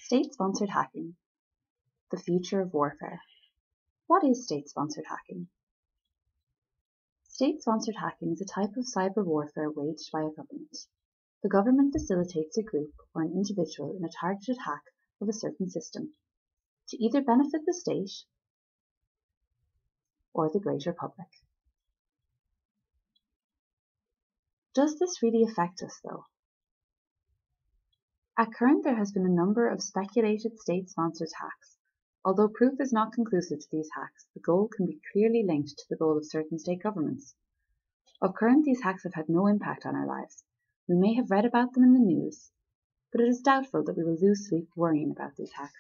State-sponsored hacking. The future of warfare. What is state-sponsored hacking? State-sponsored hacking is a type of cyber warfare waged by a government. The government facilitates a group or an individual in a targeted hack of a certain system to either benefit the state or the greater public. Does this really affect us, though? At current, there has been a number of speculated state-sponsored hacks. Although proof is not conclusive to these hacks, the goal can be clearly linked to the goal of certain state governments. Of current, these hacks have had no impact on our lives. We may have read about them in the news, but it is doubtful that we will lose sleep worrying about these hacks.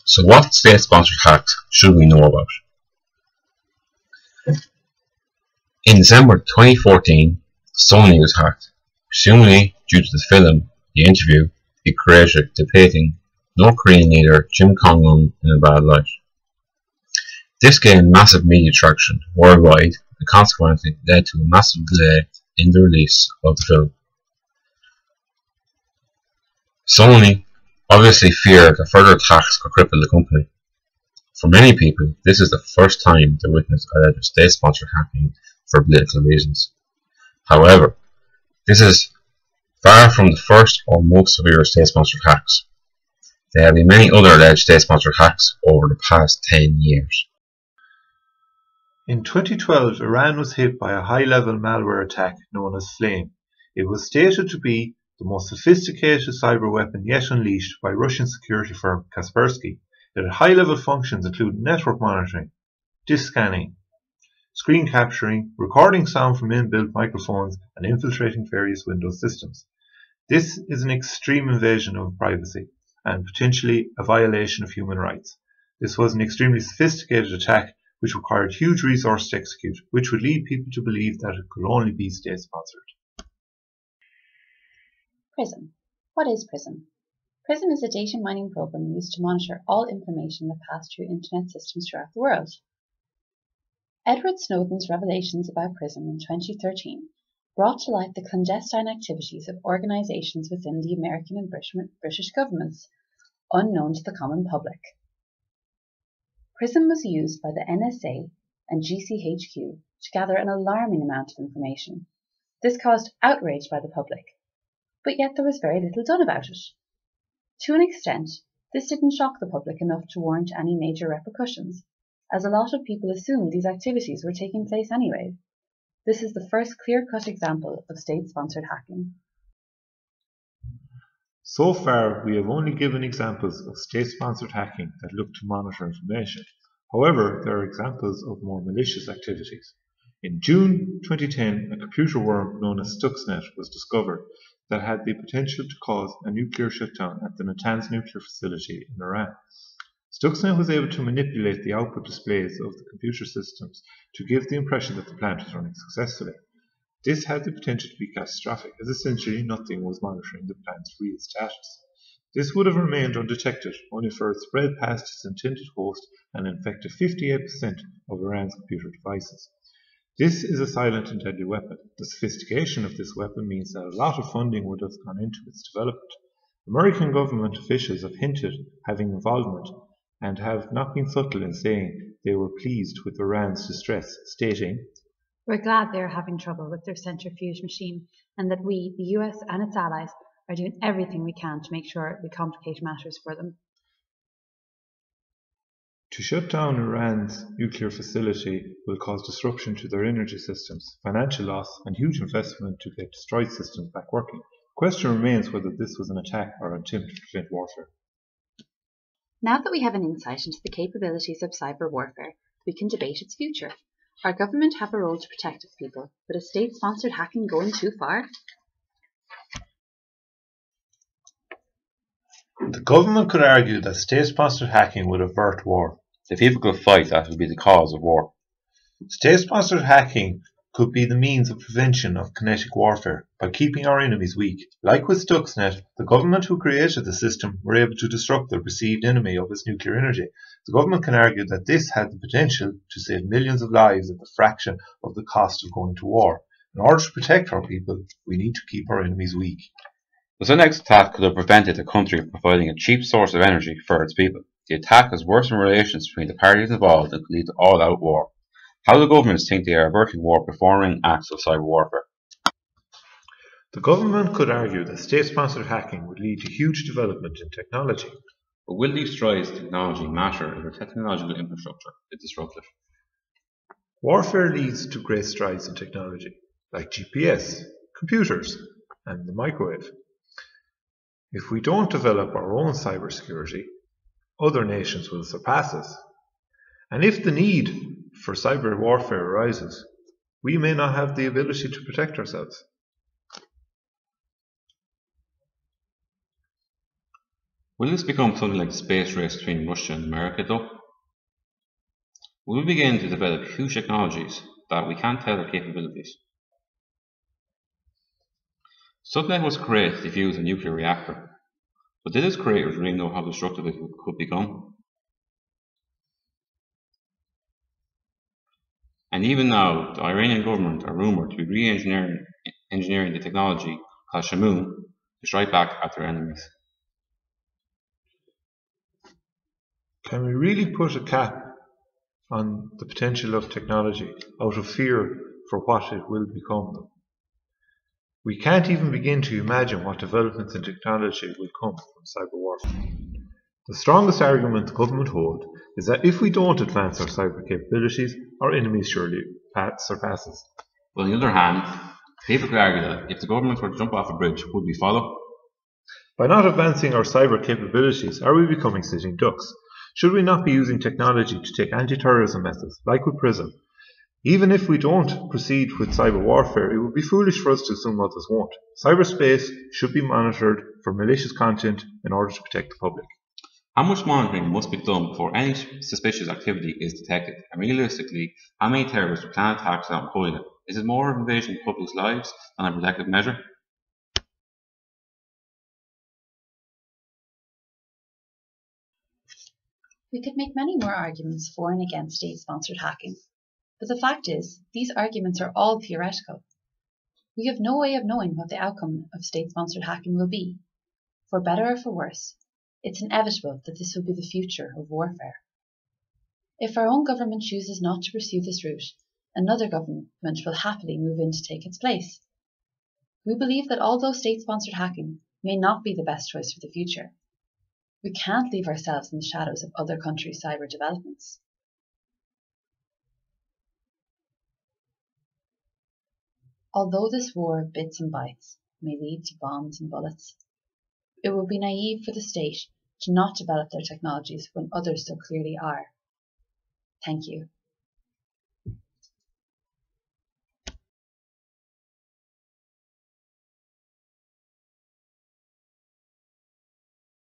So what state-sponsored hacks should we know about? In December 2014, Sony was hacked, presumably due to the film The Interview it created depicting North Korean leader Jong-un in a bad light. This gained massive media traction worldwide and consequently led to a massive delay in the release of the film. Sony obviously feared that further attacks could cripple the company. For many people, this is the first time they witness alleged state-sponsored hacking for political reasons. However, this is far from the first or most severe state-sponsored hacks. There have been many other alleged state-sponsored hacks over the past 10 years. In 2012, Iran was hit by a high-level malware attack known as Flame. It was stated to be the most sophisticated cyber weapon yet unleashed by Russian security firm Kaspersky. It had high-level functions including network monitoring, disk scanning, screen capturing, recording sound from inbuilt microphones, and infiltrating various Windows systems. This is an extreme invasion of privacy and potentially a violation of human rights. This was an extremely sophisticated attack which required huge resources to execute, which would lead people to believe that it could only be state-sponsored. PRISM. What is PRISM? PRISM is a data mining program used to monitor all information that passes through internet systems throughout the world. Edward Snowden's revelations about PRISM in 2013 brought to light the clandestine activities of organisations within the American and British governments, unknown to the common public. PRISM was used by the NSA and GCHQ to gather an alarming amount of information. This caused outrage by the public, but yet there was very little done about it. To an extent, this didn't shock the public enough to warrant any major repercussions, as a lot of people assumed these activities were taking place anyway. This is the first clear-cut example of state-sponsored hacking. So far, we have only given examples of state-sponsored hacking that look to monitor information. However, there are examples of more malicious activities. In June 2010, a computer worm known as Stuxnet was discovered that had the potential to cause a nuclear shutdown at the Natanz nuclear facility in Iran. Stuxnet was able to manipulate the output displays of the computer systems to give the impression that the plant was running successfully. This had the potential to be catastrophic, as essentially nothing was monitoring the plant's real status. This would have remained undetected, only for it spread past its intended host and infected 58% of Iran's computer devices. This is a silent and deadly weapon. The sophistication of this weapon means that a lot of funding would have gone into its development. American government officials have hinted having involvement and have not been subtle in saying they were pleased with Iran's distress, stating, "We're glad they're having trouble with their centrifuge machine and that we, the US and its allies, are doing everything we can to make sure we complicate matters for them." To shut down Iran's nuclear facility will cause disruption to their energy systems, financial loss, and huge investment to get destroyed systems back working. The question remains whether this was an attack or an attempt to prevent warfare. Now that we have an insight into the capabilities of cyber warfare, we can debate its future. Our government have a role to protect its people, but is state-sponsored hacking going too far? The government could argue that state-sponsored hacking would avert war. If people could fight, that would be the cause of war. State-sponsored hacking could be the means of prevention of kinetic warfare by keeping our enemies weak. Like with Stuxnet, the government who created the system were able to disrupt the perceived enemy of its nuclear energy. The government can argue that this had the potential to save millions of lives at the fraction of the cost of going to war. In order to protect our people, we need to keep our enemies weak. Thus the next attack could have prevented the country from providing a cheap source of energy for its people. The attack has worsened relations between the parties involved and could lead to all-out war. How do governments think they are averting war performing acts of cyber warfare? The government could argue that state-sponsored hacking would lead to huge development in technology. But will these strides in technology matter if the technological infrastructure is disrupted? Warfare leads to great strides in technology, like GPS, computers, and the microwave. If we don't develop our own cybersecurity, other nations will surpass us. And if the need for cyber warfare arises, we may not have the ability to protect ourselves. Will this become something like the space race between Russia and America, though? Will we begin to develop huge technologies that we can't tell their capabilities? Subnet was created to defuse a nuclear reactor, but did its creators really know how destructive it could become? And even now, the Iranian government are rumoured to be re-engineering the technology called Shamoon to strike back at their enemies. Can we really put a cap on the potential of technology out of fear for what it will become? We can't even begin to imagine what developments in technology will come from cyber warfare. The strongest argument the government hold is that if we don't advance our cyber capabilities, our enemies surely surpass us. But on the other hand, people could argue that if the government were to jump off a bridge, would we follow? By not advancing our cyber capabilities, are we becoming sitting ducks? Should we not be using technology to take anti-terrorism methods, like with PRISM? Even if we don't proceed with cyber warfare, it would be foolish for us to assume others won't. Cyberspace should be monitored for malicious content in order to protect the public. How much monitoring must be done before any suspicious activity is detected? And realistically, how many terrorists plan attacks without employing it? Is it more of an invasion of public's lives than a protective measure? We could make many more arguments for and against state-sponsored hacking, but the fact is, these arguments are all theoretical. We have no way of knowing what the outcome of state-sponsored hacking will be. For better or for worse, it's inevitable that this will be the future of warfare. If our own government chooses not to pursue this route, another government will happily move in to take its place. We believe that although state-sponsored hacking may not be the best choice for the future, we can't leave ourselves in the shadows of other countries' cyber developments. Although this war of bits and bytes may lead to bombs and bullets, it would be naive for the state to not develop their technologies when others so clearly are. Thank you.